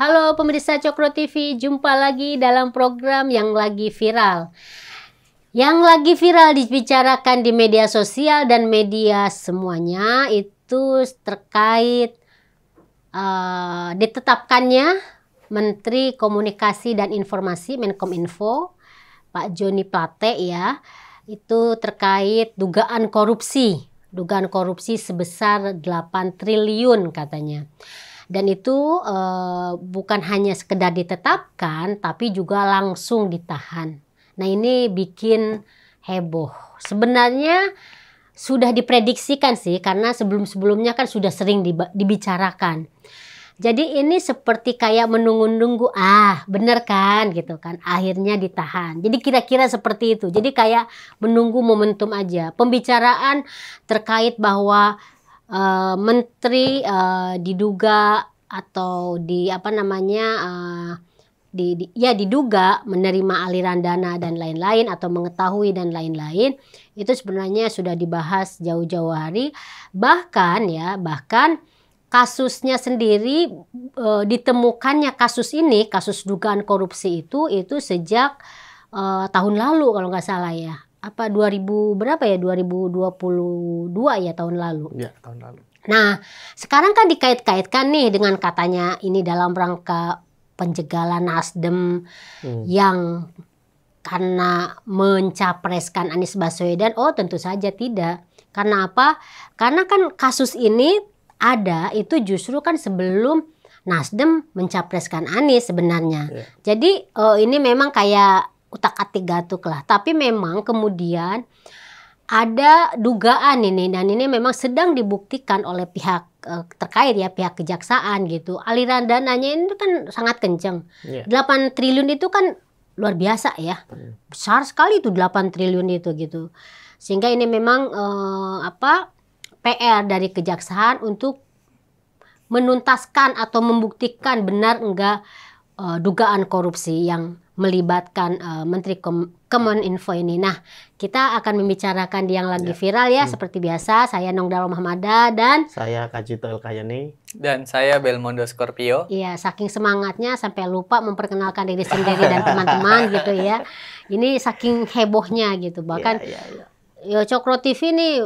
Halo pemirsa Cokro TV, jumpa lagi dalam program yang lagi viral. Yang lagi viral dibicarakan di media sosial dan media semuanya itu terkait ditetapkannya Menteri Komunikasi dan Informasi Menkominfo Pak Joni Plate ya, itu terkait dugaan korupsi sebesar 8 triliun katanya. Dan itu bukan hanya sekedar ditetapkan, tapi juga langsung ditahan. Nah ini bikin heboh. Sebenarnya sudah diprediksikan sih, karena sebelum-sebelumnya kan sudah sering dibicarakan. Jadi ini seperti kayak menunggu-nunggu, bener kan gitu kan, akhirnya ditahan. Jadi kira-kira seperti itu. Jadi kayak menunggu momentum aja. Pembicaraan terkait bahwa menteri diduga atau diduga menerima aliran dana dan lain-lain atau mengetahui dan lain-lain, itu sebenarnya sudah dibahas jauh-jauh hari. Bahkan kasusnya sendiri, ditemukannya kasus dugaan korupsi itu sejak tahun lalu kalau nggak salah ya. 2022 ya, tahun lalu. Ya, tahun lalu. Nah, sekarang kan dikait-kaitkan nih dengan katanya ini dalam rangka penjegalan Nasdem yang karena mencapreskan Anies Baswedan. Oh, tentu saja tidak. Karena apa? Karena kan kasus ini ada itu justru kan sebelum Nasdem mencapreskan Anies sebenarnya. Yeah. Jadi ini memang kayak utak-atik gatuk lah. Tapi memang kemudian ada dugaan ini, dan ini memang sedang dibuktikan oleh pihak terkait ya, pihak kejaksaan gitu. Aliran dananya ini kan sangat kencang. Yeah. 8 triliun itu kan luar biasa ya. Besar sekali itu 8 triliun itu gitu. Sehingga ini memang PR dari kejaksaan untuk menuntaskan atau membuktikan benar enggak dugaan korupsi yang melibatkan Menteri Kominfo ini. Nah, kita akan membicarakan yang lagi viral ya, seperti biasa. Saya Nongdal Mahmada dan saya Kajito Elkayani dan saya Belmondo Scorpio. Iya, saking semangatnya sampai lupa memperkenalkan diri sendiri dan teman-teman gitu ya. Ini saking hebohnya gitu. Bahkan Cokro TV ini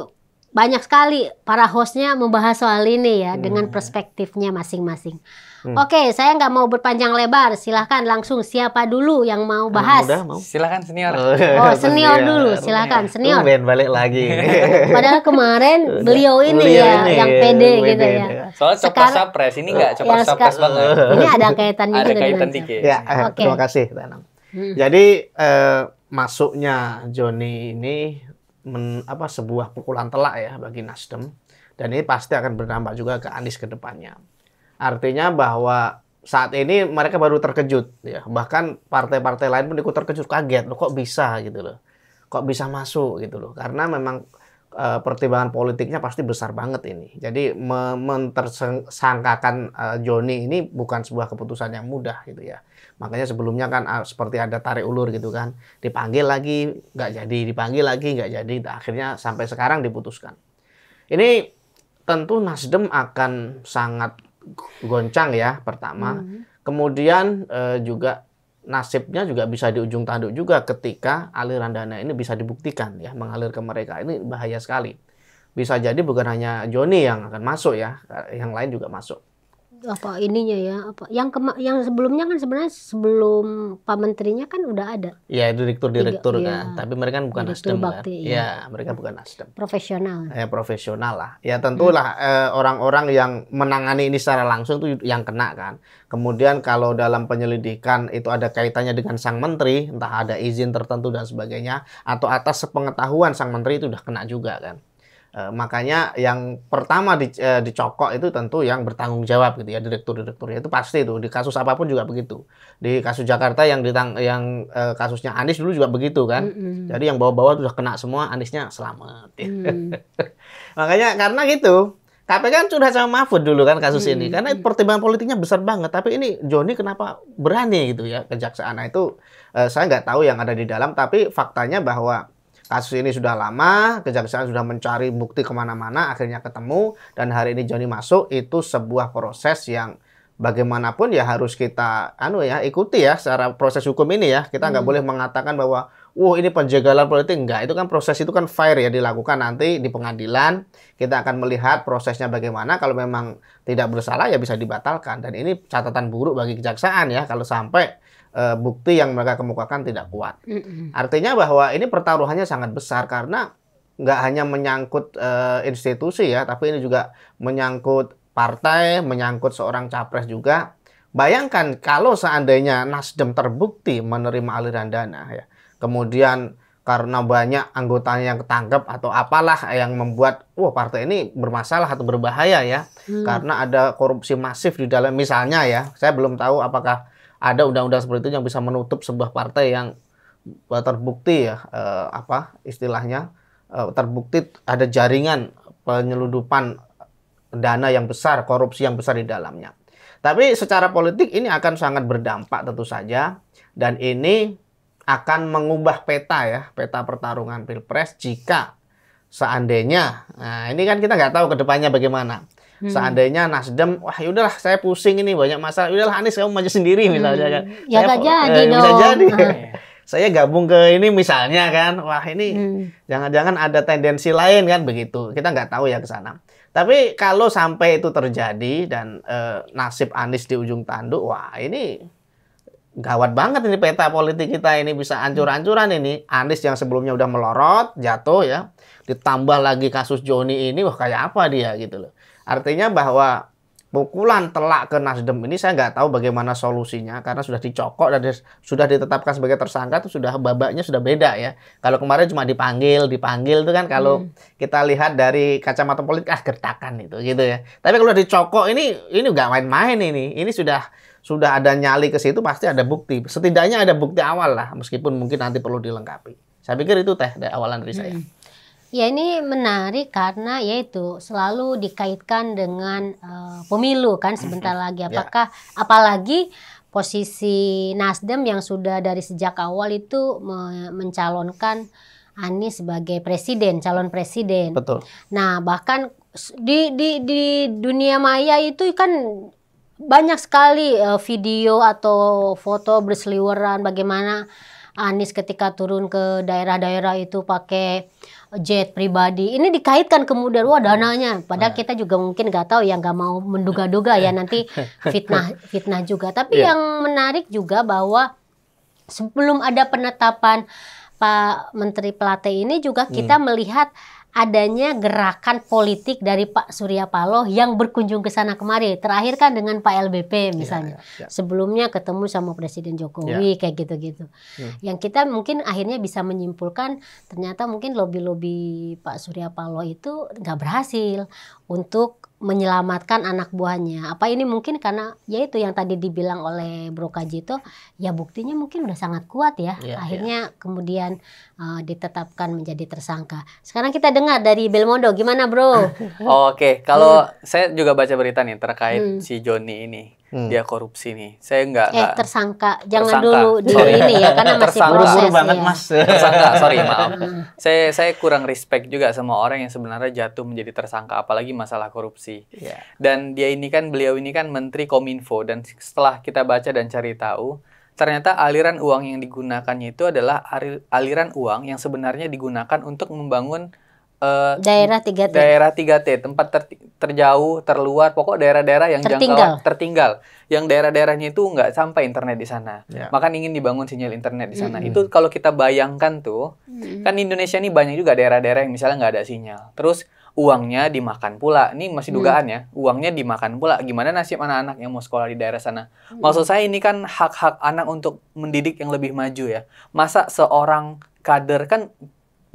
banyak sekali para hostnya membahas soal ini ya, dengan perspektifnya masing-masing. Oke, saya nggak mau berpanjang lebar. Silahkan langsung, siapa dulu yang mau bahas? Silahkan senior. Oh, senior dulu. Silahkan senior. Balik lagi. Padahal kemarin beliau ini yang pede gitu ya. Soalnya copras-capres, ini nggak copras-capres banget. Ini ada kaitannya juga. Ada kaitan dikit. Ya, terima kasih Tenang. Jadi masuknya Joni ini sebuah pukulan telak ya bagi Nasdem, dan ini pasti akan berdampak juga ke Anies ke depannya. Artinya bahwa saat ini mereka baru terkejut ya, bahkan partai-partai lain pun ikut terkejut, kaget loh, kok bisa gitu loh, kok bisa masuk gitu loh, karena memang pertimbangan politiknya pasti besar banget ini. Jadi mentersangkakan Joni ini bukan sebuah keputusan yang mudah gitu ya. Makanya sebelumnya kan seperti ada tarik ulur gitu kan, dipanggil lagi nggak jadi, dipanggil lagi nggak jadi, akhirnya sampai sekarang diputuskan. Ini tentu Nasdem akan sangat goncang ya pertama. Kemudian juga nasibnya juga bisa di ujung tanduk juga ketika aliran dana ini bisa dibuktikan ya, mengalir ke mereka. Ini bahaya sekali. Bisa jadi bukan hanya Joni yang akan masuk ya, yang lain juga masuk. Apa ininya ya, apa yang sebelumnya kan sebenarnya sebelum Pak Menterinya kan udah ada. Ya, direktur kan, tapi mereka kan bukan Nasdem kan. Ya, mereka bukan Nasdem. Profesional. Profesional lah. Ya tentulah orang-orang yang menangani ini secara langsung itu yang kena kan. Kemudian kalau dalam penyelidikan itu ada kaitannya dengan sang menteri, entah ada izin tertentu dan sebagainya, atau atas sepengetahuan sang menteri itu udah kena juga kan. Makanya yang pertama dicokok itu tentu yang bertanggung jawab gitu ya, direktur-direkturnya itu pasti itu, di kasus apapun juga begitu. Di kasus Jakarta yang kasusnya Anies dulu juga begitu kan. Jadi yang bawah-bawah sudah kena semua, Aniesnya selamat ya. Makanya karena gitu KPK kan sudah sama Mahfud dulu kan kasus ini, karena pertimbangan politiknya besar banget. Tapi ini Joni kenapa berani gitu ya, kejaksaan? Nah itu saya nggak tahu yang ada di dalam, tapi faktanya bahwa kasus ini sudah lama, kejaksaan sudah mencari bukti kemana-mana, akhirnya ketemu, dan hari ini Joni masuk, itu sebuah proses yang bagaimanapun ya harus kita ikuti ya secara proses hukum ini ya. Kita nggak boleh mengatakan bahwa ini penjagalan politik. Enggak, itu kan proses itu kan fair ya dilakukan nanti di pengadilan. Kita akan melihat prosesnya bagaimana. Kalau memang tidak bersalah ya bisa dibatalkan. Dan ini catatan buruk bagi kejaksaan ya kalau sampai bukti yang mereka kemukakan tidak kuat. Artinya bahwa ini pertaruhannya sangat besar karena nggak hanya menyangkut institusi ya, tapi ini juga menyangkut partai, menyangkut seorang capres juga. Bayangkan kalau seandainya Nasdem terbukti menerima aliran dana ya, kemudian karena banyak anggotanya yang ketangkep atau apalah yang membuat partai ini bermasalah atau berbahaya ya, karena ada korupsi masif di dalam misalnya ya, saya belum tahu apakah ada undang-undang seperti itu yang bisa menutup sebuah partai yang terbukti ya istilahnya terbukti ada jaringan penyelundupan dana yang besar, korupsi yang besar di dalamnya. Tapi secara politik ini akan sangat berdampak tentu saja, dan ini akan mengubah peta ya, peta pertarungan Pilpres jika seandainya, nah ini kan kita nggak tahu ke depannya bagaimana. Seandainya Nasdem, yaudahlah saya pusing ini banyak masalah, yaudahlah Anies kamu maju sendiri misalnya kan. Ya nggak jadi dong. Bisa jadi. Saya gabung ke ini misalnya kan, ini jangan-jangan ada tendensi lain kan begitu. Kita nggak tahu ya ke sana. Tapi kalau sampai itu terjadi dan nasib Anies di ujung tanduk, ini gawat banget ini peta politik kita ini bisa hancur-hancuran ini. Anies yang sebelumnya udah melorot, jatuh ya, ditambah lagi kasus Joni ini, kayak apa dia gitu loh. Artinya bahwa pukulan telak ke Nasdem ini saya nggak tahu bagaimana solusinya karena sudah dicokok dan sudah ditetapkan sebagai tersangka itu sudah babaknya sudah beda ya. Kalau kemarin cuma dipanggil itu kan kalau kita lihat dari kacamata politik gertakan itu gitu ya. Tapi kalau dicokok ini nggak main-main ini. Ini sudah ada nyali ke situ pasti ada bukti. Setidaknya ada bukti awal lah meskipun mungkin nanti perlu dilengkapi. Saya pikir itu dari awalan dari saya. Ya ini menarik karena yaitu selalu dikaitkan dengan pemilu kan sebentar lagi. Apakah apalagi posisi Nasdem yang sudah dari sejak awal itu mencalonkan Anies sebagai presiden, calon presiden. Betul. Nah bahkan di dunia maya itu kan banyak sekali video atau foto berseliweran bagaimana Anies ketika turun ke daerah-daerah itu pakai jet pribadi. Ini dikaitkan kemudian dananya. Padahal kita juga mungkin nggak tahu ya, nggak mau menduga-duga ya nanti fitnah juga. Tapi yang menarik juga bahwa sebelum ada penetapan Pak Menteri Plate ini juga kita melihat adanya gerakan politik dari Pak Surya Paloh yang berkunjung ke sana kemari. Terakhir kan dengan Pak LBP misalnya. Sebelumnya ketemu sama Presiden Jokowi kayak gitu-gitu. Yang kita mungkin akhirnya bisa menyimpulkan ternyata mungkin lobby-lobby Pak Surya Paloh itu nggak berhasil untuk menyelamatkan anak buahnya. Apa ini mungkin karena yaitu yang tadi dibilang oleh Bro Kajito, ya buktinya mungkin udah sangat kuat ya. Akhirnya kemudian ditetapkan menjadi tersangka. Sekarang kita dengar dari Belmondo, gimana Bro? Oke, kalau saya juga baca berita nih terkait si Joni ini. Dia korupsi nih. Saya nggak tersangka. Jangan dulu di ini ya karena masih proses. Buru-buru banget Mas. Tersangka, sorry maaf. Saya kurang respect juga sama orang yang sebenarnya jatuh menjadi tersangka apalagi masalah korupsi. Dan beliau ini kan Menteri Kominfo, dan setelah kita baca dan cari tahu ternyata aliran uang yang digunakannya itu adalah aliran uang yang sebenarnya digunakan untuk membangun daerah 3T. Daerah 3T, tempat terjauh, terluar, pokok daerah-daerah yang tertinggal. Yang daerah-daerahnya itu nggak sampai internet di sana. Maka ingin dibangun sinyal internet di sana. Itu kalau kita bayangkan tuh, kan Indonesia ini banyak juga daerah-daerah yang misalnya nggak ada sinyal. Terus uangnya dimakan pula. Ini masih dugaan ya. Uangnya dimakan pula. Gimana nasib anak-anak yang mau sekolah di daerah sana? Maksud saya ini kan hak-hak anak untuk mendidik yang lebih maju ya. Masa seorang kader kan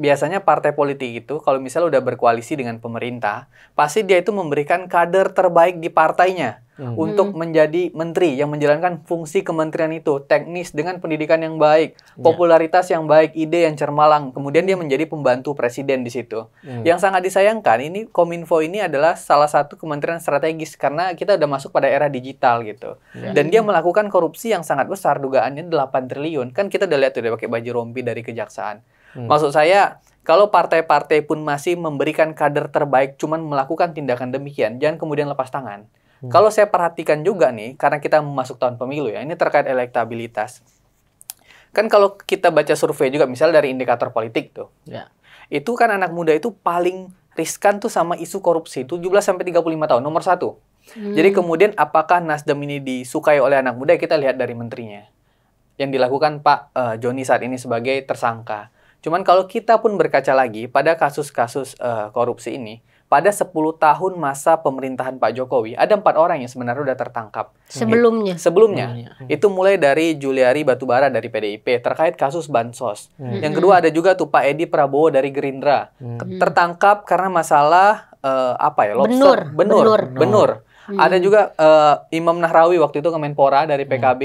biasanya partai politik itu kalau misalnya udah berkoalisi dengan pemerintah, pasti dia itu memberikan kader terbaik di partainya untuk menjadi menteri yang menjalankan fungsi kementerian itu, teknis dengan pendidikan yang baik, popularitas yang baik, ide yang cermalang, kemudian dia menjadi pembantu presiden di situ. Yang sangat disayangkan ini Kominfo ini adalah salah satu kementerian strategis karena kita udah masuk pada era digital gitu. Dan dia melakukan korupsi yang sangat besar, dugaannya 8 triliun. Kan kita udah lihat tuh dia pakai baju rompi dari kejaksaan. Maksud saya, kalau partai-partai pun masih memberikan kader terbaik cuman melakukan tindakan demikian, jangan kemudian lepas tangan. Kalau saya perhatikan juga nih, karena kita masuk tahun pemilu ya, ini terkait elektabilitas. Kan kalau kita baca survei juga, misal dari indikator politik tuh, itu kan anak muda itu paling riskan tuh sama isu korupsi, 17-35 tahun, nomor 1. Jadi kemudian apakah Nasdem ini disukai oleh anak muda, kita lihat dari menterinya. Yang dilakukan Pak Joni saat ini sebagai tersangka. Cuman kalau kita pun berkaca lagi pada kasus-kasus korupsi ini, pada 10 tahun masa pemerintahan Pak Jokowi, ada 4 orang yang sebenarnya udah tertangkap. Sebelumnya. Itu mulai dari Juliari Batubara dari PDIP, terkait kasus Bansos. Yang kedua ada juga tuh Pak Edi Prabowo dari Gerindra. Tertangkap karena masalah, lobster. Benur. Ada juga Imam Nahrawi waktu itu Kemenpora dari PKB.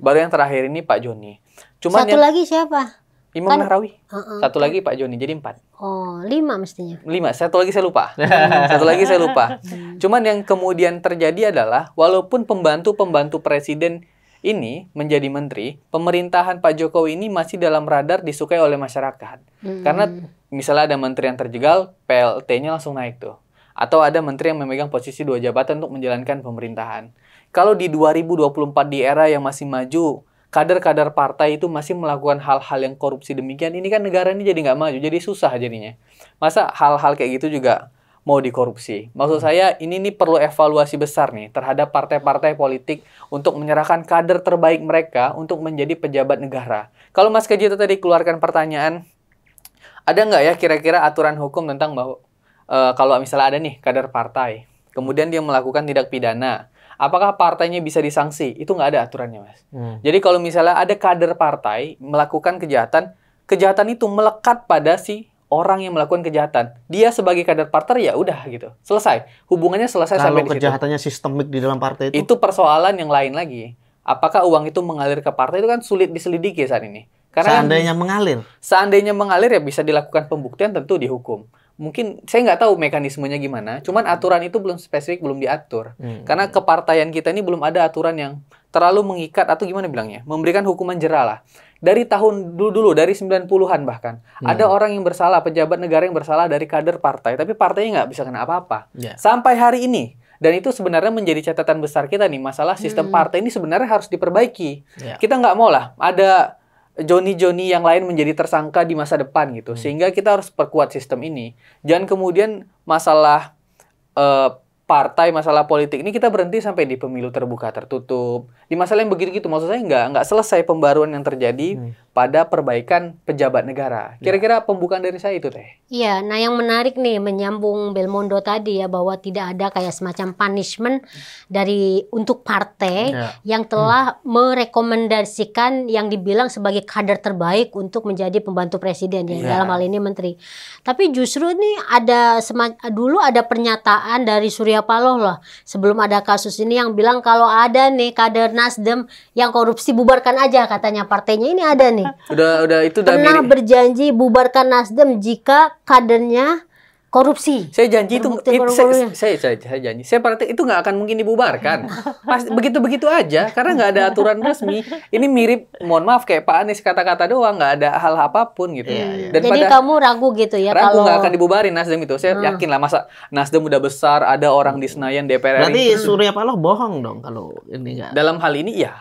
Baru yang terakhir ini Pak Joni. Cuman lagi siapa? Imam Nahrawi. Satu lagi Pak Joni, jadi 4. Oh, 5 mestinya. 5, satu lagi saya lupa. Cuman yang kemudian terjadi adalah, walaupun pembantu-pembantu presiden ini menjadi menteri, pemerintahan Pak Jokowi ini masih dalam radar disukai oleh masyarakat. Karena misalnya ada menteri yang terjegal, PLT-nya langsung naik tuh. Atau ada menteri yang memegang posisi 2 jabatan untuk menjalankan pemerintahan. Kalau di 2024 di era yang masih maju, kader-kader partai itu masih melakukan hal-hal yang korupsi demikian, ini kan negara ini jadi nggak maju, jadi susah jadinya. Masa hal-hal kayak gitu juga mau dikorupsi? Maksud saya, ini nih perlu evaluasi besar nih terhadap partai-partai politik untuk menyerahkan kader terbaik mereka untuk menjadi pejabat negara. Kalau Mas Kejito tadi keluarkan pertanyaan, ada nggak ya kira-kira aturan hukum tentang bahwa kalau misalnya ada nih kader partai, kemudian dia melakukan tindak pidana, apakah partainya bisa disanksi? Itu nggak ada aturannya, Mas. Jadi kalau misalnya ada kader partai melakukan kejahatan itu melekat pada si orang yang melakukan kejahatan. Dia sebagai kader partai ya udah gitu. Selesai. Hubungannya selesai sampai di situ. Kalau kejahatannya sistemik di dalam partai itu? Itu persoalan yang lain lagi. Apakah uang itu mengalir ke partai itu kan sulit diselidiki saat ini. Karena seandainya mengalir? Seandainya mengalir ya bisa dilakukan pembuktian, tentu dihukum. Mungkin saya nggak tahu mekanismenya gimana, cuman aturan itu belum spesifik, belum diatur. Karena kepartaian kita ini belum ada aturan yang terlalu mengikat atau gimana bilangnya, memberikan hukuman jera lah. Dari tahun dulu dari 90-an bahkan, ada orang yang bersalah, pejabat negara yang bersalah dari kader partai, tapi partainya nggak bisa kena apa-apa. Sampai hari ini. Dan itu sebenarnya menjadi catatan besar kita nih, masalah sistem partai ini sebenarnya harus diperbaiki. Kita nggak mau lah ada Joni-Joni yang lain menjadi tersangka di masa depan gitu. Sehingga kita harus perkuat sistem ini. Jangan kemudian masalah partai, masalah politik ini kita berhenti sampai di pemilu terbuka tertutup. Di masalah yang begitu-gitu, maksud saya nggak selesai pembaruan yang terjadi pada perbaikan pejabat negara. Kira-kira pembukaan dari saya itu teh. Iya, nah yang menarik nih menyambung Belmondo tadi ya, bahwa tidak ada kayak semacam punishment untuk partai yang telah merekomendasikan yang dibilang sebagai kader terbaik untuk menjadi pembantu presiden ya, dalam hal ini menteri. Tapi justru nih dulu ada pernyataan dari Surya Paloh loh sebelum ada kasus ini yang bilang kalau ada nih kader Nasdem yang korupsi bubarkan aja, katanya partainya ini ada nih. Udah itu udah pernah berjanji bubarkan Nasdem jika kadernya korupsi. Saya janji saya janji. Saya perhatikan itu nggak akan mungkin dibubarkan. Begitu-begitu aja karena nggak ada aturan resmi. Ini mirip, mohon maaf kayak Pak Anies kata-kata doang, nggak ada hal apapun gitu. Dan jadi kamu ragu gitu ya? Ragu nggak akan dibubarin Nasdem itu. Saya yakin lah, masa Nasdem udah besar, ada orang di Senayan DPR. Berarti Surya Paloh bohong dong kalau ini nggak. Dalam hal ini ya.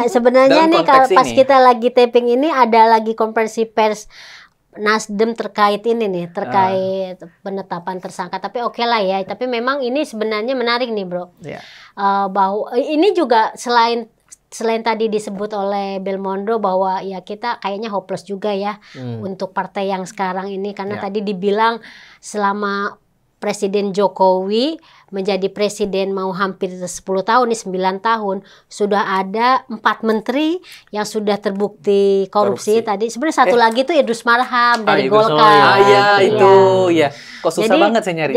Sebenarnya nih kalau pas kita lagi taping ini ada lagi konferensi pers Nasdem terkait ini nih, terkait penetapan tersangka. Tapi oke lah ya. Tapi memang ini sebenarnya menarik nih, bro. Bahwa ini juga selain tadi disebut oleh Belmondo bahwa ya kita kayaknya hopeless juga ya untuk partai yang sekarang ini, karena tadi dibilang selama Presiden Jokowi menjadi presiden mau hampir 10 tahun nih, 9 tahun sudah ada 4 menteri yang sudah terbukti korupsi. Tadi sebenarnya satu lagi tuh Idrus Marham dari Golkar. Kok susah banget saya nyari.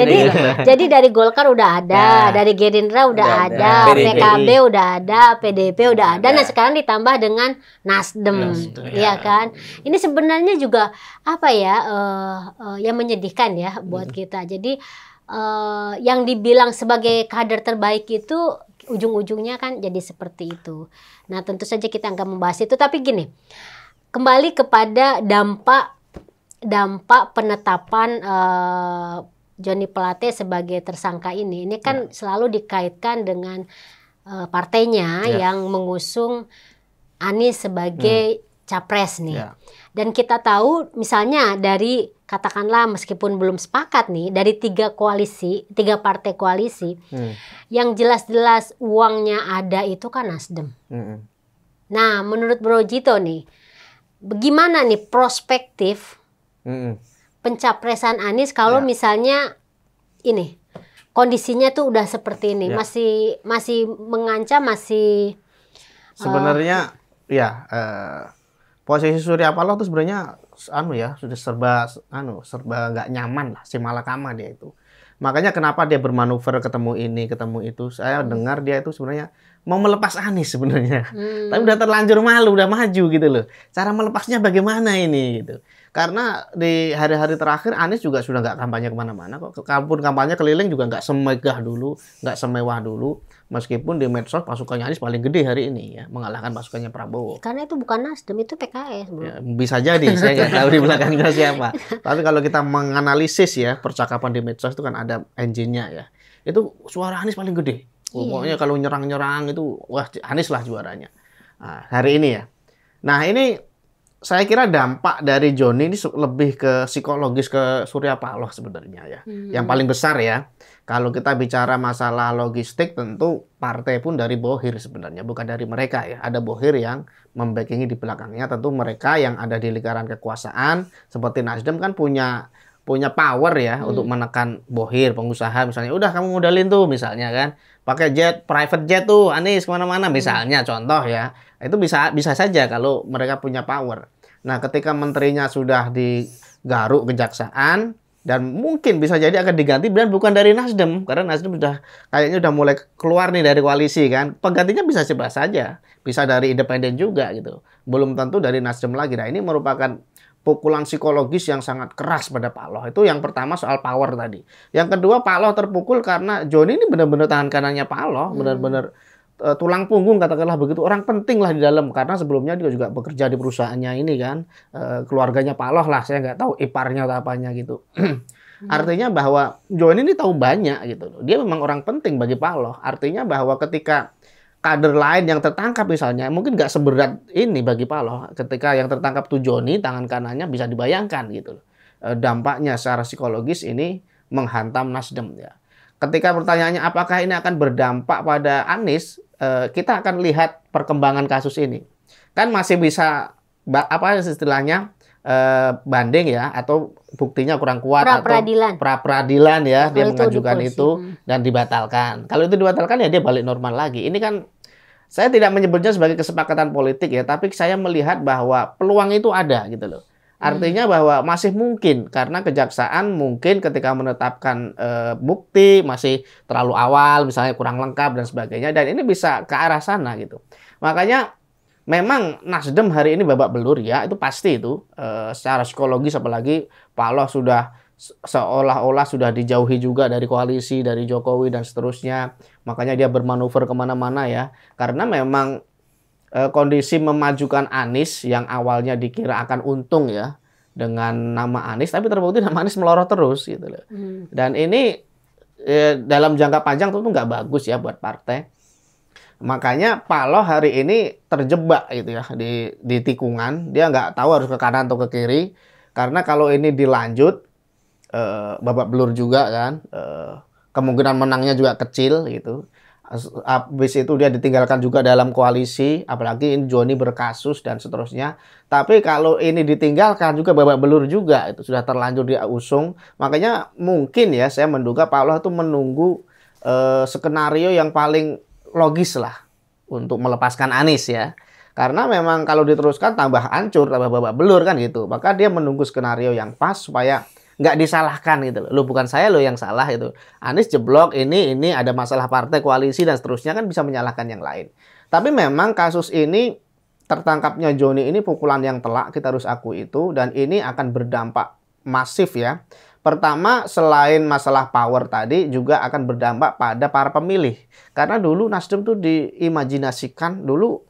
Jadi dari Golkar udah ada, dari Gerindra udah ada, PKB udah ada, PDIP udah ada. Nah sekarang ditambah dengan Nasdem, ya kan? Ini sebenarnya juga apa ya, yang menyedihkan ya buat kita. Jadi yang dibilang sebagai kader terbaik itu ujung-ujungnya kan jadi seperti itu. Nah tentu saja kita nggak membahas itu, tapi gini, kembali kepada dampak penetapan Joni Plate sebagai tersangka ini kan selalu dikaitkan dengan partainya yang mengusung Anies sebagai capres nih. Dan kita tahu misalnya dari katakanlah meskipun belum sepakat nih dari tiga partai koalisi yang jelas-jelas uangnya ada itu kan Nasdem. Nah menurut Bro Jito nih bagaimana nih perspektif pencapresan Anies kalau misalnya ini kondisinya tuh udah seperti ini masih mengancam sebenarnya posisi Surya Paloh tuh sebenarnya sudah serba nggak nyaman lah, si malakama dia itu. Makanya kenapa dia bermanuver ketemu ini ketemu itu, saya dengar dia itu sebenarnya mau melepas Anies sebenarnya. Tapi udah terlanjur malu, udah maju gitu loh. Cara melepasnya bagaimana ini gitu. Karena di hari-hari terakhir Anies juga sudah nggak kampanye kemana-mana kok. Kalaupun kampanye keliling juga nggak semegah dulu, nggak semewah dulu. Meskipun di medsos pasukannya Anies paling gede hari ini ya, mengalahkan pasukannya Prabowo. Karena itu bukan Nasdem, itu PKS. Ya, bisa jadi, saya nggak tahu di belakangnya siapa. Tapi kalau kita menganalisis ya percakapan di medsos itu kan ada engine-nya ya. Itu suara Anies paling gede. Pokoknya kalau nyerang-nyerang itu wah Anies lah juaranya. Nah, hari ini ya. Nah ini saya kira dampak dari Joni ini lebih ke psikologis ke Surya Paloh sebenarnya ya. Yang paling besar ya. Kalau kita bicara masalah logistik tentu partai pun dari Bohir sebenarnya. Bukan dari mereka ya. Ada Bohir yang membackingi di belakangnya. Tentu mereka yang ada di lingkaran kekuasaan. Seperti Nasdem kan punya power ya untuk menekan Bohir, pengusaha misalnya. Udah kamu modalin tuh misalnya kan. Pakai private jet tuh Anies kemana-mana misalnya contoh ya. Itu bisa saja kalau mereka punya power. Nah ketika menterinya sudah digaruk kejaksaan dan mungkin bisa jadi akan diganti dan bukan dari Nasdem karena Nasdem kayaknya udah mulai keluar nih dari koalisi kan. Penggantinya bisa siapa saja, bisa dari independen juga gitu. Belum tentu dari Nasdem lagi. Nah ini merupakan pukulan psikologis yang sangat keras pada Paloh. Itu yang pertama soal power tadi. Yang kedua Paloh terpukul karena Joni ini benar-benar tangan kanannya Paloh, benar-benar tulang punggung katakanlah begitu, orang penting lah di dalam karena sebelumnya dia juga bekerja di perusahaannya ini kan, keluarganya Paloh lah, saya nggak tahu iparnya atau apanya gitu. Artinya bahwa Joni ini tahu banyak gitu, dia memang orang penting bagi Paloh. Artinya bahwa ketika kader lain yang tertangkap misalnya mungkin nggak seberat ini bagi Paloh, ketika yang tertangkap tuh Joni tangan kanannya bisa dibayangkan gitu. Dampaknya secara psikologis ini menghantam Nasdem ya. Ketika pertanyaannya apakah ini akan berdampak pada Anies, kita akan lihat perkembangan kasus ini. Kan masih bisa apa istilahnya banding ya atau buktinya kurang kuat pra-peradilan. Atau pra-peradilan ya dia mengajukan itu dan dibatalkan. Kalau itu dibatalkan ya dia balik normal lagi. Ini kan saya tidak menyebutnya sebagai kesepakatan politik ya, tapi saya melihat bahwa peluang itu ada gitu loh. Artinya bahwa masih mungkin karena kejaksaan mungkin ketika menetapkan bukti masih terlalu awal misalnya kurang lengkap dan sebagainya dan ini bisa ke arah sana gitu. Makanya memang Nasdem hari ini babak belur ya itu pasti itu secara psikologis apalagi Paloh sudah seolah-olah sudah dijauhi juga dari koalisi dari Jokowi dan seterusnya. Makanya dia bermanuver kemana-mana ya karena memang kondisi memajukan Anies yang awalnya dikira akan untung ya dengan nama Anies tapi terbukti nama Anies melorot terus gitu loh. Dan ini dalam jangka panjang tentu nggak bagus ya buat partai. Makanya Paloh hari ini terjebak gitu ya di tikungan, dia nggak tahu harus ke kanan atau ke kiri karena kalau ini dilanjut babak belur juga kan, kemungkinan menangnya juga kecil gitu. Habis itu dia ditinggalkan juga dalam koalisi, apalagi ini Joni berkasus dan seterusnya. Tapi kalau ini ditinggalkan juga babak belur juga, itu sudah terlanjur dia usung. Makanya mungkin ya saya menduga Paloh itu menunggu skenario yang paling logis lah untuk melepaskan Anies ya. Karena memang kalau diteruskan tambah hancur, tambah babak belur kan gitu. Maka dia menunggu skenario yang pas supaya nggak disalahkan gitu loh. Lu bukan saya lo yang salah itu. Anies jeblok ini ada masalah partai koalisi dan seterusnya kan bisa menyalahkan yang lain. Tapi memang kasus ini tertangkapnya Joni ini pukulan yang telak kita harus akui itu dan ini akan berdampak masif ya. Pertama selain masalah power tadi juga akan berdampak pada para pemilih. Karena dulu Nasdem tuh diimajinasikan dulu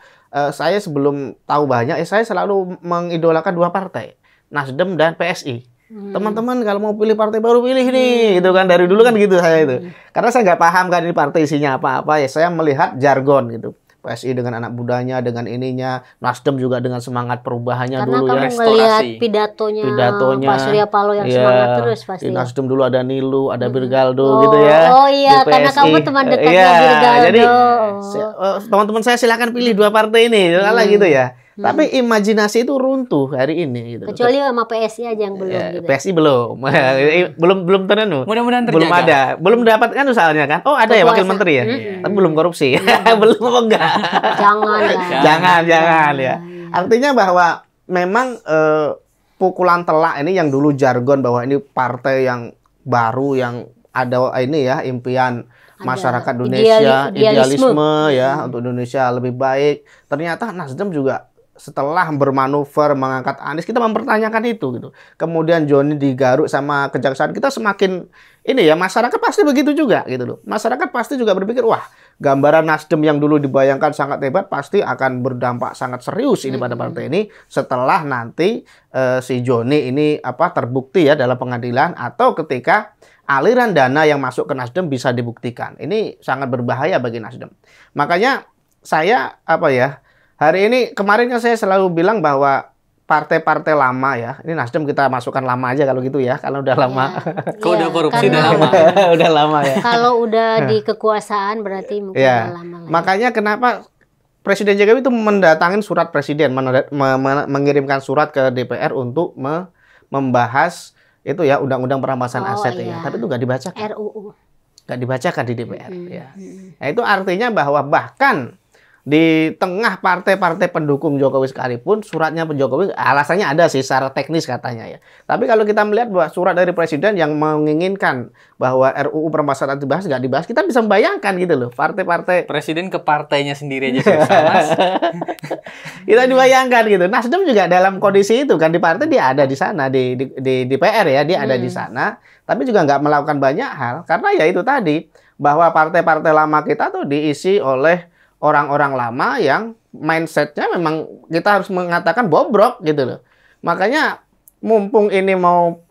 saya sebelum tahu banyak saya selalu mengidolakan dua partai, Nasdem dan PSI. Teman-teman kalau mau pilih partai baru pilih nih, gitu kan. Dari dulu kan gitu saya itu. Karena saya nggak paham kan ini partai isinya apa-apa ya. Saya melihat jargon gitu. PSI dengan anak mudanya, dengan ininya, Nasdem juga dengan semangat perubahannya karena dulu ya. Karena kamu ngelihat pidatonya Pak Surya Paloh yang semangat terus pasti. Di Nasdem dulu ada Nilu, ada Birgaldo gitu ya. Oh iya, karena kamu teman dekatnya Birgaldo. Jadi teman-teman saya silakan pilih 2 partai ini, gitu ya. Tapi imajinasi itu runtuh hari ini gitu. Kecuali sama PSI aja yang belum gitu. PSI belum. belum terenu. Mudah-mudahan terjaga. Belum ada. Belum dapatkan soalnya kan. Oh, ada ya wakil menteri ya. Tapi belum korupsi. Belum apa enggak? Jangan ya. Artinya bahwa memang pukulan telak ini yang dulu jargon bahwa ini partai yang baru yang ada ini ya impian masyarakat Indonesia, idealisme ya untuk Indonesia lebih baik. Ternyata Nasdem juga setelah bermanuver mengangkat Anies, kita mempertanyakan itu gitu. Kemudian Joni digaruk sama kejaksaan, kita semakin ini ya, masyarakat pasti begitu juga gitu loh. Masyarakat pasti juga berpikir, wah, gambaran Nasdem yang dulu dibayangkan sangat hebat pasti akan berdampak sangat serius ini pada partai ini setelah nanti si Joni ini terbukti ya dalam pengadilan atau ketika aliran dana yang masuk ke Nasdem bisa dibuktikan. Ini sangat berbahaya bagi Nasdem. Makanya saya hari ini kemarin kan saya selalu bilang bahwa partai-partai lama ya. Ini Nasdem kita masukkan lama aja kalau gitu ya. Kalau udah lama. Kok udah korupsi udah lama. Udah lama ya. Kalau udah di kekuasaan berarti mungkin udah lama. Makanya kenapa Presiden Jokowi itu mendatangin surat presiden, mengirimkan surat ke DPR untuk membahas itu ya undang-undang perampasan aset ya. Tapi itu nggak dibacakan. RUU. Nggak dibacakan di DPR ya. Nah, itu artinya bahwa bahkan di tengah partai-partai pendukung Jokowi sekalipun suratnya Jokowi alasannya ada sih secara teknis katanya ya. Tapi kalau kita melihat bahwa surat dari presiden yang menginginkan bahwa RUU perampasan aset dibahas nggak dibahas, kita bisa membayangkan gitu loh partai-partai. Presiden ke partainya sendiri aja susah, Mas. Kita dibayangkan gitu. Nasdem juga dalam kondisi itu kan di partai dia ada di sana di DPR ya, dia ada di sana, tapi juga nggak melakukan banyak hal karena ya itu tadi bahwa partai-partai lama kita tuh diisi oleh orang-orang lama yang mindsetnya memang kita harus mengatakan bobrok gitu loh. Makanya mumpung ini mau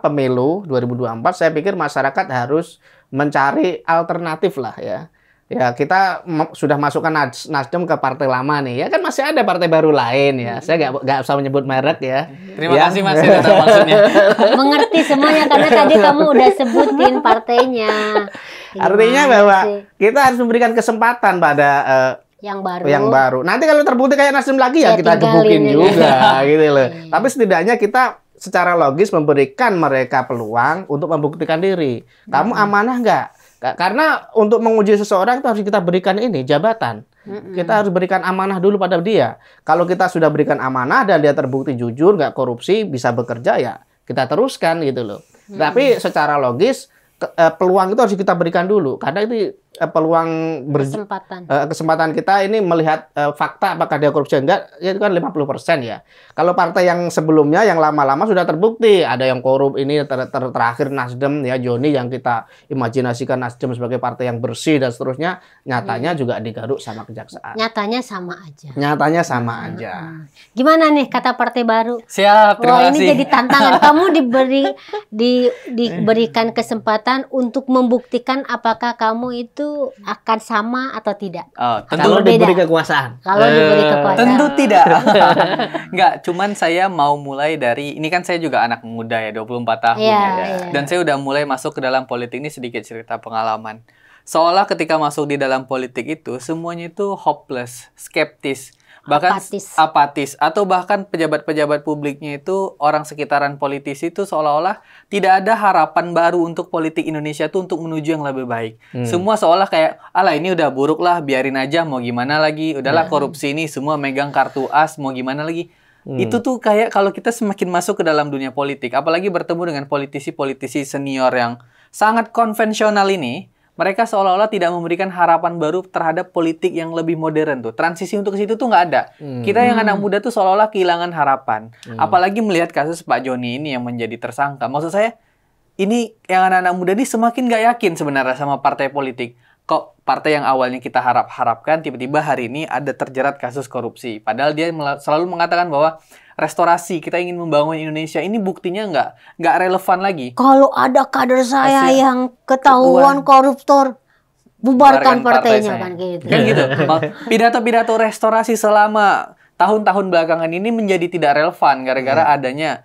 pemilu 2024, saya pikir masyarakat harus mencari alternatif lah ya. Ya kita sudah masukkan Nasdem ke partai lama nih ya kan masih ada partai baru lain ya. Saya nggak usah menyebut merek ya. Terima kasih Mas ya tahu maksudnya. Mengerti semuanya karena tadi kamu udah sebutin partainya. Artinya bahwa kita harus memberikan kesempatan pada yang baru. Nanti kalau terbukti kayak Nasdem lagi ya kita gebukin juga gitu loh. Tapi setidaknya kita secara logis memberikan mereka peluang untuk membuktikan diri. Kamu amanah nggak? Karena untuk menguji seseorang itu harus kita berikan ini jabatan. Kita harus berikan amanah dulu pada dia. Kalau kita sudah berikan amanah dan dia terbukti jujur, nggak korupsi, bisa bekerja ya kita teruskan gitu loh. Tapi secara logis peluang itu harus kita berikan dulu karena itu peluang kesempatan kita ini melihat fakta apakah dia korupsi enggak ya itu kan 50% ya. Kalau partai yang sebelumnya yang lama-lama sudah terbukti ada yang korup ini terakhir Nasdem ya Joni yang kita imajinasikan Nasdem sebagai partai yang bersih dan seterusnya nyatanya juga digaruk sama kejaksaan. Nyatanya sama aja. Gimana nih kata partai baru? Siap, terima kasih. Ini jadi tantangan kamu diberikan kesempatan untuk membuktikan apakah kamu itu akan sama atau tidak. Kalau diberi kekuasaan. Tentu tidak. Enggak, cuman saya mau mulai dari ini kan saya juga anak muda ya 24 tahun Dan saya udah mulai masuk ke dalam politik ini sedikit cerita pengalaman. Seolah ketika masuk di dalam politik itu semuanya itu hopeless, skeptis. Bahkan apatis atau bahkan pejabat-pejabat publiknya itu orang sekitaran politisi itu seolah-olah tidak ada harapan baru untuk politik Indonesia itu untuk menuju yang lebih baik. Semua seolah kayak alah ini udah buruk lah, biarin aja mau gimana lagi, udahlah korupsi ini semua megang kartu as mau gimana lagi. Itu tuh kayak kalau kita semakin masuk ke dalam dunia politik, apalagi bertemu dengan politisi-politisi senior yang sangat konvensional ini, mereka seolah-olah tidak memberikan harapan baru terhadap politik yang lebih modern tuh. Transisi untuk ke situ tuh nggak ada. Kita yang anak muda tuh seolah-olah kehilangan harapan. Apalagi melihat kasus Pak Joni ini yang menjadi tersangka. Maksud saya, ini yang anak-anak muda ini semakin nggak yakin sebenarnya sama partai politik. kok partai yang awalnya kita harapkan tiba-tiba hari ini ada terjerat kasus korupsi. Padahal dia selalu mengatakan bahwa restorasi, kita ingin membangun Indonesia, ini buktinya nggak relevan lagi. Kalau ada kader saya yang ketahuan koruptor, bubarkan partainya kan gitu. Kan gitu. Pidato-pidato restorasi selama tahun-tahun belakangan ini menjadi tidak relevan gara-gara adanya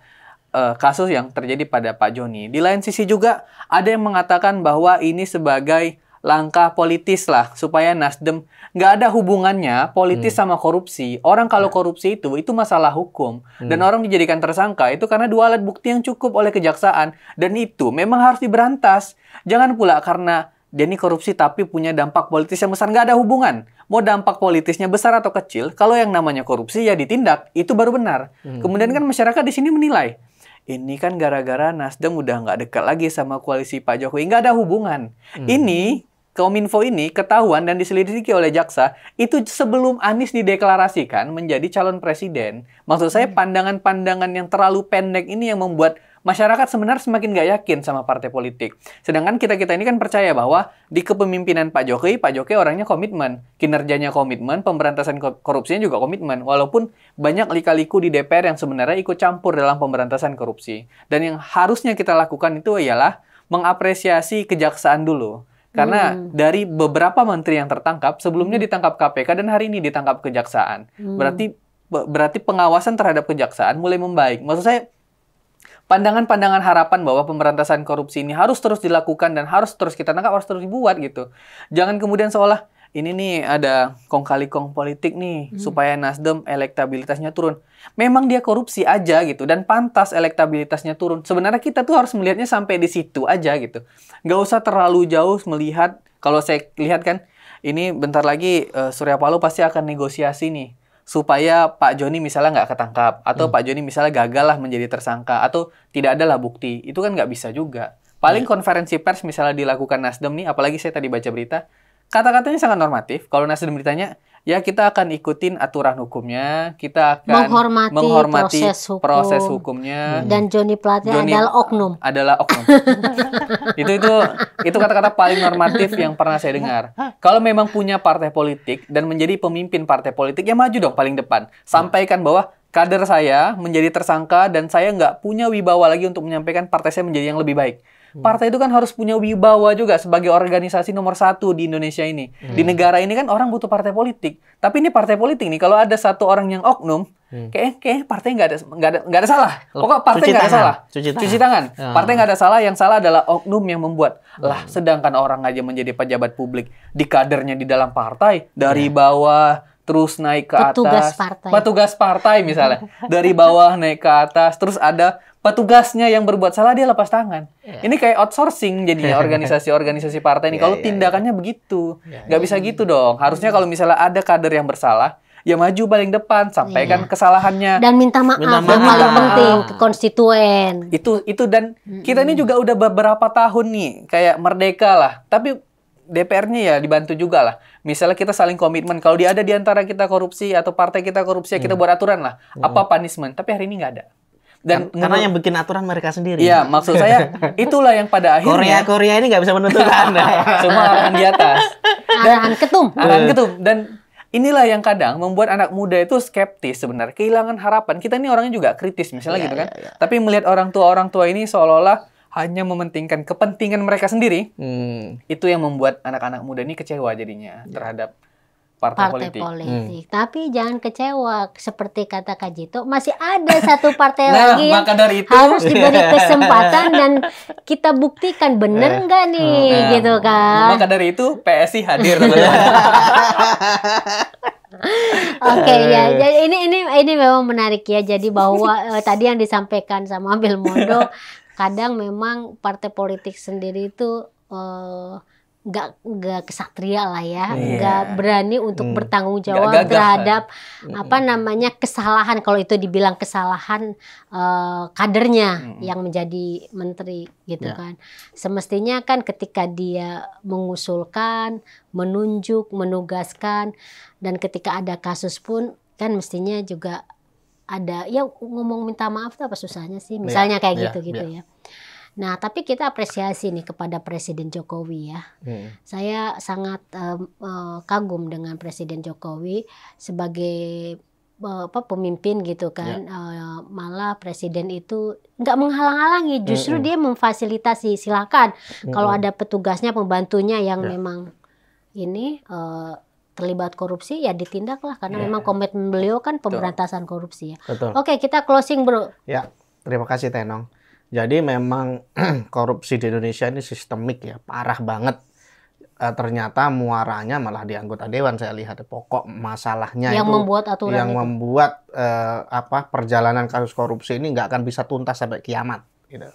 kasus yang terjadi pada Pak Joni. Di lain sisi juga ada yang mengatakan bahwa ini sebagai langkah politis lah supaya Nasdem nggak ada hubungannya politis sama korupsi. Orang kalau korupsi itu masalah hukum dan orang dijadikan tersangka itu karena 2 alat bukti yang cukup oleh kejaksaan dan itu memang harus diberantas. Jangan pula karena dia ini korupsi tapi punya dampak politis yang besar, nggak ada hubungan. Mau dampak politisnya besar atau kecil, kalau yang namanya korupsi ya ditindak, itu baru benar. Kemudian kan masyarakat di sini menilai, ini kan gara-gara Nasdem udah nggak dekat lagi sama koalisi Pak Jokowi, nggak ada hubungan. Ini Kominfo ini ketahuan dan diselidiki oleh jaksa itu sebelum Anies dideklarasikan menjadi calon presiden. Maksud saya pandangan-pandangan yang terlalu pendek ini yang membuat masyarakat sebenarnya semakin nggak yakin sama partai politik. Sedangkan kita-kita ini kan percaya bahwa di kepemimpinan Pak Jokowi orangnya komitmen. Kinerjanya komitmen, pemberantasan korupsinya juga komitmen. Walaupun banyak lika-liku di DPR yang sebenarnya ikut campur dalam pemberantasan korupsi. Dan yang harusnya kita lakukan itu ialah mengapresiasi kejaksaan dulu. Karena dari beberapa menteri yang tertangkap, sebelumnya ditangkap KPK dan hari ini ditangkap kejaksaan. Berarti pengawasan terhadap kejaksaan mulai membaik. Maksud saya, pandangan-pandangan harapan bahwa pemberantasan korupsi ini harus terus dilakukan dan harus terus kita tangkap, harus terus dibuat gitu. Jangan kemudian seolah ini nih ada kong kali kong politik nih supaya Nasdem elektabilitasnya turun. Memang dia korupsi aja gitu dan pantas elektabilitasnya turun. Sebenarnya kita tuh harus melihatnya sampai di situ aja gitu. Nggak usah terlalu jauh melihat. Kalau saya lihat kan ini bentar lagi Surya Paloh pasti akan negosiasi nih supaya Pak Joni misalnya nggak ketangkap atau Pak Joni misalnya gagal lah menjadi tersangka atau tidak ada lah bukti. Itu kan nggak bisa juga. Paling konferensi pers misalnya dilakukan Nasdem nih, apalagi saya tadi baca berita, kata-katanya sangat normatif. Kalau Nasdem ditanya, ya kita akan ikutin aturan hukumnya, kita akan menghormati proses hukumnya. Dan Joni Plate adalah oknum. Itu kata-kata paling normatif yang pernah saya dengar. Kalau memang punya partai politik dan menjadi pemimpin partai politik, ya maju dong paling depan. Sampaikan bahwa kader saya menjadi tersangka dan saya nggak punya wibawa lagi untuk menyampaikan partai saya menjadi yang lebih baik. Partai itu kan harus punya wibawa juga sebagai organisasi nomor 1 di Indonesia ini. Di negara ini kan orang butuh partai politik. Tapi ini partai politik nih, kalau ada satu orang yang oknum, kayak partai nggak ada salah. Pokoknya partai nggak ada salah. Cuci tangan. Partai nggak ada salah. Yang salah adalah oknum yang membuat. Lah, sedangkan orang aja menjadi pejabat publik di kadernya di dalam partai dari bawah terus naik ke atas. Petugas partai misalnya. Dari bawah naik ke atas. Terus ada petugasnya yang berbuat salah dia lepas tangan. Ini kayak outsourcing jadinya organisasi-organisasi partai ini. Kalau tindakannya begitu, nggak bisa gitu dong. Harusnya kalau misalnya ada kader yang bersalah, ya maju paling depan, sampaikan kesalahannya dan minta maaf yang paling penting ke konstituen. Itu dan kita ini juga udah beberapa tahun nih kayak merdeka lah. Tapi DPR-nya ya dibantu juga lah. Misalnya kita saling komitmen. Kalau ada di antara kita korupsi atau partai kita korupsi, ya kita buat aturan lah. Apa punishment? Tapi hari ini nggak ada. Dan karena yang bikin aturan mereka sendiri. Iya, maksud saya itulah yang pada akhirnya Korea ini nggak bisa menentukan. Semua arahan di atas. Arahan ketum. Dan inilah yang kadang membuat anak muda itu skeptis sebenarnya, kehilangan harapan. Kita ini orangnya juga kritis misalnya gitu kan. Tapi melihat orang tua ini seolah-olah hanya mementingkan kepentingan mereka sendiri. Itu yang membuat anak-anak muda ini kecewa jadinya terhadap partai politik. Tapi jangan kecewa, seperti kata Kak Jito, masih ada satu partai lagi yang harus diberi kesempatan dan kita buktikan bener nggak nih, gitu kan. Maka dari itu PSI hadir teman-teman. Oke, ya. Jadi ini memang menarik ya. Jadi bahwa tadi yang disampaikan sama Belmondo, kadang memang partai politik sendiri itu nggak kesatria lah ya, nggak berani untuk bertanggung jawab terhadap kesalahan, kalau itu dibilang kesalahan kadernya yang menjadi menteri gitu kan. Semestinya kan ketika dia mengusulkan, menunjuk, menugaskan, dan ketika ada kasus pun kan mestinya juga ada ya ngomong minta maaf tuh apa susahnya sih, misalnya kayak gitu ya. Nah, tapi kita apresiasi nih kepada Presiden Jokowi ya. Saya sangat kagum dengan Presiden Jokowi sebagai pemimpin gitu kan. Malah Presiden itu nggak menghalang-halangi, justru dia memfasilitasi. Silakan kalau ada petugasnya, pembantunya yang memang ini terlibat korupsi ya ditindaklah, karena memang komitmen beliau kan pemberantasan korupsi ya. Betul. Oke, kita closing bro. Ya, terima kasih Tenong. Jadi memang korupsi di Indonesia ini sistemik ya, parah banget. Ternyata muaranya malah di anggota dewan. Saya lihat pokok masalahnya yang itu membuat aturan yang itu. membuat perjalanan kasus korupsi ini nggak akan bisa tuntas sampai kiamat. Gitu.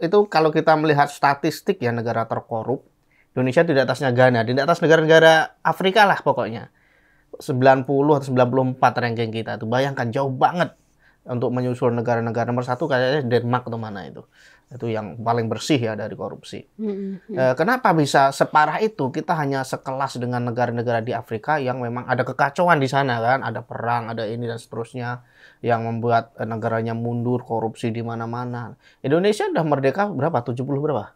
Itu kalau kita melihat statistik ya, negara terkorup, Indonesia di atasnya Ghana, di atas negara-negara Afrika lah pokoknya. 90 atau 94 ranking kita tuh, bayangkan jauh banget. Untuk menyusul negara-negara nomor 1 kayaknya Denmark atau mana itu yang paling bersih ya dari korupsi. Kenapa bisa separah itu? Kita hanya sekelas dengan negara-negara di Afrika yang memang ada kekacauan di sana kan, ada perang, ada ini dan seterusnya yang membuat negaranya mundur, korupsi di mana-mana. Indonesia udah merdeka berapa? 70 berapa?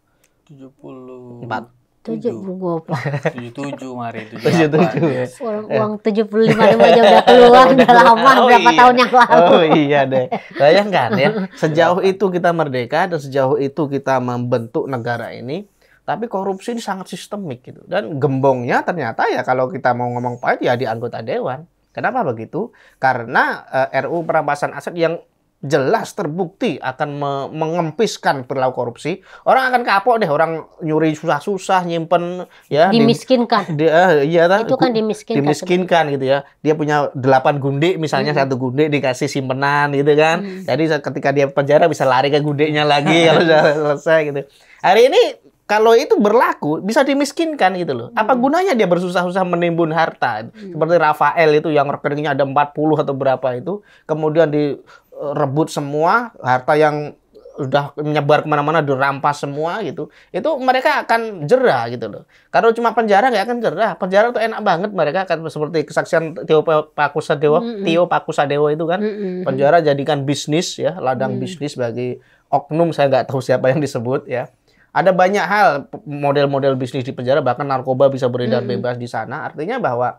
74. 77 mari 77. Uang 75.000 aja udah keluar udah lama, berapa tahun yang lalu. Oh iya deh. Bayangkan ya, sejauh itu kita merdeka dan sejauh itu kita membentuk negara ini, tapi korupsi ini sangat sistemik gitu. Dan gembongnya ternyata ya kalau kita mau ngomong pahit ya di anggota dewan. Kenapa begitu? Karena RUU perampasan aset yang jelas terbukti akan mengempiskan perilaku korupsi. Orang akan kapok deh, orang nyuri susah-susah nyimpen ya, dimiskinkan. Itu kan dimiskinkan gitu ya. Dia punya 8 gundik misalnya, 1 gundik dikasih simpenan gitu kan. Jadi ketika dia penjara bisa lari ke gundiknya lagi kalau sudah selesai gitu. Hari ini kalau itu berlaku bisa dimiskinkan gitu loh. Apa gunanya dia bersusah-susah menimbun harta? Seperti Rafael itu yang rekeningnya ada 40 atau berapa itu, kemudian direbut semua, harta yang udah menyebar kemana-mana dirampas semua gitu. Itu mereka akan jerah gitu loh. Kalau cuma penjara nggak akan jerah. Penjara tuh enak banget, mereka akan seperti kesaksian Tio Pakusadewo itu kan. Penjara jadikan bisnis ya, ladang bisnis bagi oknum, saya nggak tahu siapa yang disebut ya. Ada banyak hal model-model bisnis di penjara, bahkan narkoba bisa beredar bebas di sana. Artinya bahwa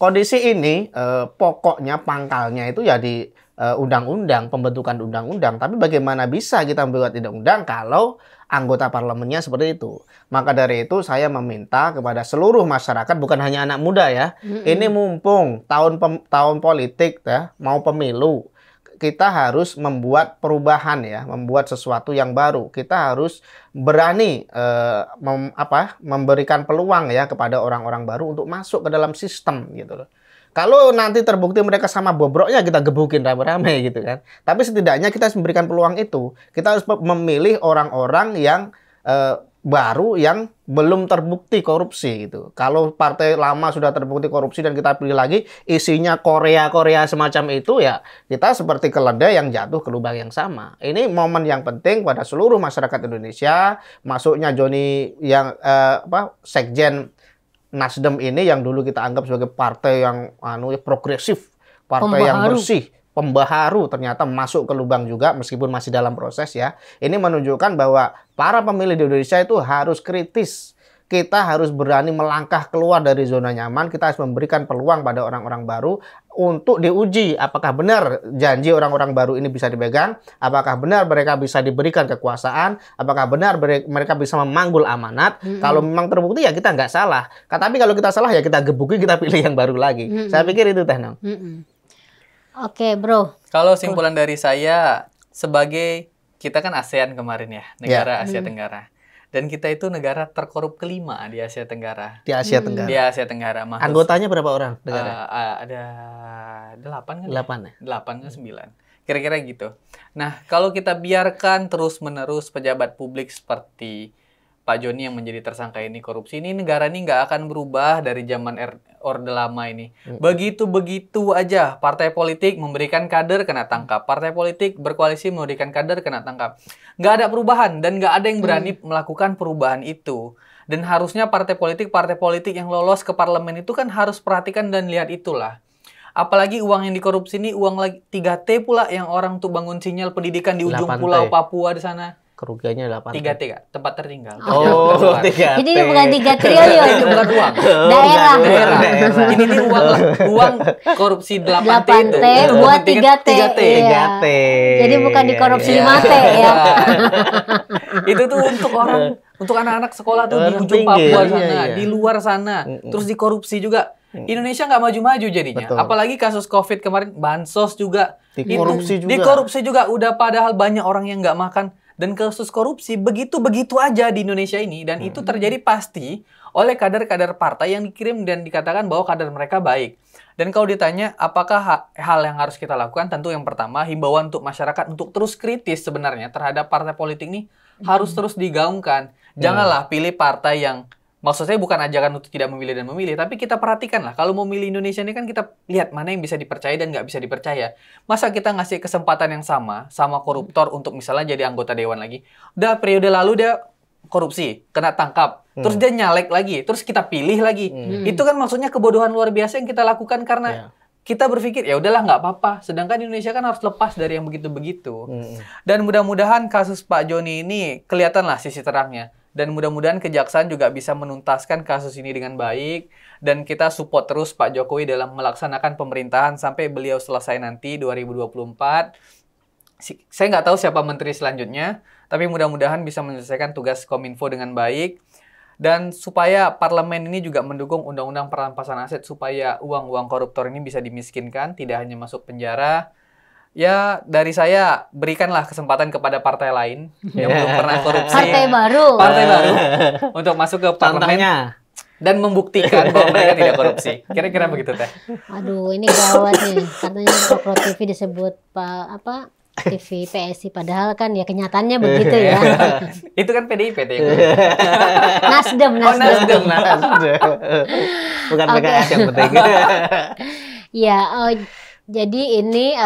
kondisi ini pokoknya pangkalnya itu ya di undang-undang, pembentukan undang-undang. Tapi bagaimana bisa kita membuat undang-undang kalau anggota parlemennya seperti itu? Maka dari itu saya meminta kepada seluruh masyarakat, bukan hanya anak muda ya. Ini mumpung tahun politik ya, mau pemilu. Kita harus membuat perubahan ya, membuat sesuatu yang baru. Kita harus berani memberikan peluang ya kepada orang-orang baru untuk masuk ke dalam sistem gitu loh. Kalau nanti terbukti mereka sama bobroknya, kita gebukin rame-rame gitu kan. Tapi setidaknya kita harus memberikan peluang itu. Kita harus memilih orang-orang yang baru yang belum terbukti korupsi gitu. Kalau partai lama sudah terbukti korupsi dan kita pilih lagi isinya Korea semacam itu ya, kita seperti keledai yang jatuh ke lubang yang sama. Ini momen yang penting pada seluruh masyarakat Indonesia. Masuknya Joni yang Sekjen Nasdem ini yang dulu kita anggap sebagai partai yang progresif, partai yang bersih, pembaharu, ternyata masuk ke lubang juga meskipun masih dalam proses ya. Ini menunjukkan bahwa para pemilih di Indonesia itu harus kritis. Kita harus berani melangkah keluar dari zona nyaman. Kita harus memberikan peluang pada orang-orang baru untuk diuji apakah benar janji orang-orang baru ini bisa dipegang, apakah benar mereka bisa diberikan kekuasaan, apakah benar mereka bisa memanggul amanat. Kalau memang terbukti ya kita nggak salah. Tapi kalau kita salah ya kita gebuki, kita pilih yang baru lagi. Saya pikir itu Teh Nong. Oke, bro. Kalau simpulan dari saya, sebagai kita kan ASEAN kemarin ya, negara Asia Tenggara. Dan kita itu negara terkorup kelima di Asia Tenggara. Di Asia Tenggara. Di Asia Tenggara. Anggotanya berapa orang negara? Ada 8 kan? 8 ya? 8 ke 9. Kira-kira gitu. Nah, kalau kita biarkan terus-menerus pejabat publik seperti Pak Joni yang menjadi tersangka ini korupsi, ini negara ini nggak akan berubah dari zaman Orde Lama ini. Begitu-begitu aja. Partai politik memberikan kader kena tangkap. Partai politik berkoalisi memberikan kader kena tangkap. Nggak ada perubahan dan nggak ada yang berani melakukan perubahan itu. Dan harusnya partai politik yang lolos ke parlemen itu kan harus perhatikan dan lihat itulah. Apalagi uang yang dikorupsi ini uang lagi 3T pula yang orang tuh bangun sinyal pendidikan di ujung pulau Papua di sana. Kerugiannya 8T. 3T Kak, tempat tertinggal. Oh, 3T. Jadi bukan 3 triliun. Itu bukan uang. Daerah. Ini uang korupsi 8T itu. Buat 3T. 3T. Jadi bukan dikorupsi 5T ya. Itu tuh untuk anak-anak sekolah tuh di ujung Papua sana, di luar sana. Terus dikorupsi juga. Indonesia nggak maju-maju jadinya. Betul. Apalagi kasus COVID kemarin, bansos juga. Dikorupsi juga. Udah padahal banyak orang yang nggak makan. Dan kasus korupsi begitu-begitu aja di Indonesia ini. Dan itu terjadi pasti oleh kader-kader partai yang dikirim dan dikatakan bahwa kader mereka baik. Dan kalau ditanya apakah hal yang harus kita lakukan, tentu yang pertama himbauan untuk masyarakat untuk terus kritis sebenarnya terhadap partai politik ini harus terus digaungkan. Janganlah pilih partai yang, maksud saya bukan ajakan untuk tidak memilih dan memilih, tapi kita perhatikan lah. Kalau mau milih Indonesia ini kan kita lihat mana yang bisa dipercaya dan nggak bisa dipercaya. Masa kita ngasih kesempatan yang sama koruptor untuk misalnya jadi anggota dewan lagi. Udah periode lalu dia korupsi, kena tangkap, terus dia nyalek lagi, terus kita pilih lagi. Itu kan maksudnya kebodohan luar biasa yang kita lakukan karena kita berpikir ya udahlah nggak apa-apa. Sedangkan Indonesia kan harus lepas dari yang begitu-begitu. Dan mudah-mudahan kasus Pak Joni ini kelihatanlah sisi terangnya. Dan mudah-mudahan kejaksaan juga bisa menuntaskan kasus ini dengan baik. Dan kita support terus Pak Jokowi dalam melaksanakan pemerintahan sampai beliau selesai nanti 2024. Saya nggak tahu siapa menteri selanjutnya, tapi mudah-mudahan bisa menyelesaikan tugas Kominfo dengan baik. Dan supaya parlemen ini juga mendukung undang-undang perampasan aset supaya uang-uang koruptor ini bisa dimiskinkan, tidak hanya masuk penjara. Ya, dari saya berikanlah kesempatan kepada partai lain yang belum pernah korupsi. Partai baru untuk masuk ke parlemen dan membuktikan bahwa mereka tidak korupsi. Kira-kira begitu, Teh. Aduh, ini gawat nih. Katanya Pro TV disebut TV PSI, padahal kan ya kenyataannya begitu ya. Itu kan PDIP Teh. Nasdem. Bukan PKS yang penting. Ya, jadi ini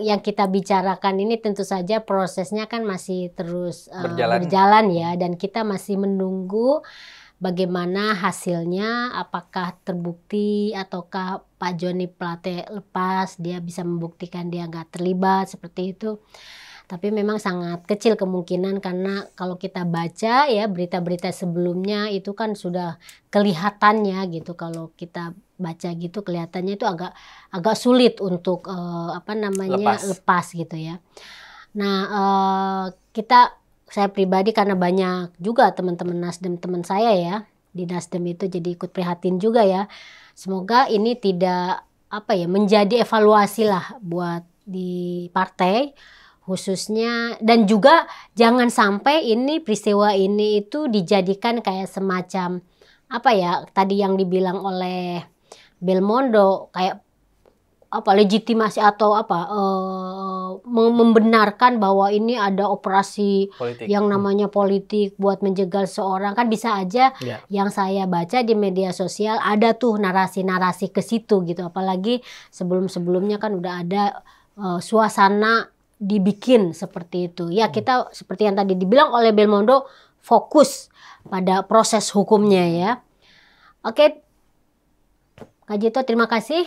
yang kita bicarakan ini tentu saja prosesnya kan masih terus berjalan ya, dan kita masih menunggu bagaimana hasilnya, apakah terbukti ataukah Pak Joni Plate lepas, dia bisa membuktikan dia nggak terlibat seperti itu. Tapi memang sangat kecil kemungkinan karena kalau kita baca ya berita-berita sebelumnya itu kan sudah kelihatannya gitu, kalau kita baca gitu kelihatannya itu agak sulit untuk lepas gitu ya. Nah saya pribadi karena banyak juga teman-teman Nasdem, teman saya ya di Nasdem itu, jadi ikut prihatin juga ya. Semoga ini tidak menjadi evaluasi lah buat di partai khususnya, dan juga jangan sampai ini peristiwa ini itu dijadikan kayak semacam tadi yang dibilang oleh Belmondo kayak legitimasi atau membenarkan bahwa ini ada operasi politik, yang namanya politik buat menjegal seorang. Kan bisa aja yang saya baca di media sosial ada tuh narasi-narasi ke situ gitu, apalagi sebelum-sebelumnya kan udah ada suasana dibikin seperti itu ya. Kita seperti yang tadi dibilang oleh Belmondo, fokus pada proses hukumnya ya. Oke, Kak Jito terima kasih,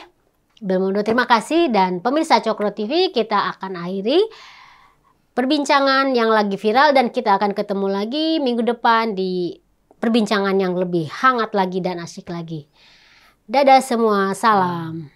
Belmondo terima kasih, dan pemirsa Cokro TV, kita akan akhiri perbincangan yang lagi viral dan kita akan ketemu lagi minggu depan di perbincangan yang lebih hangat lagi dan asik lagi. Dadah semua, salam.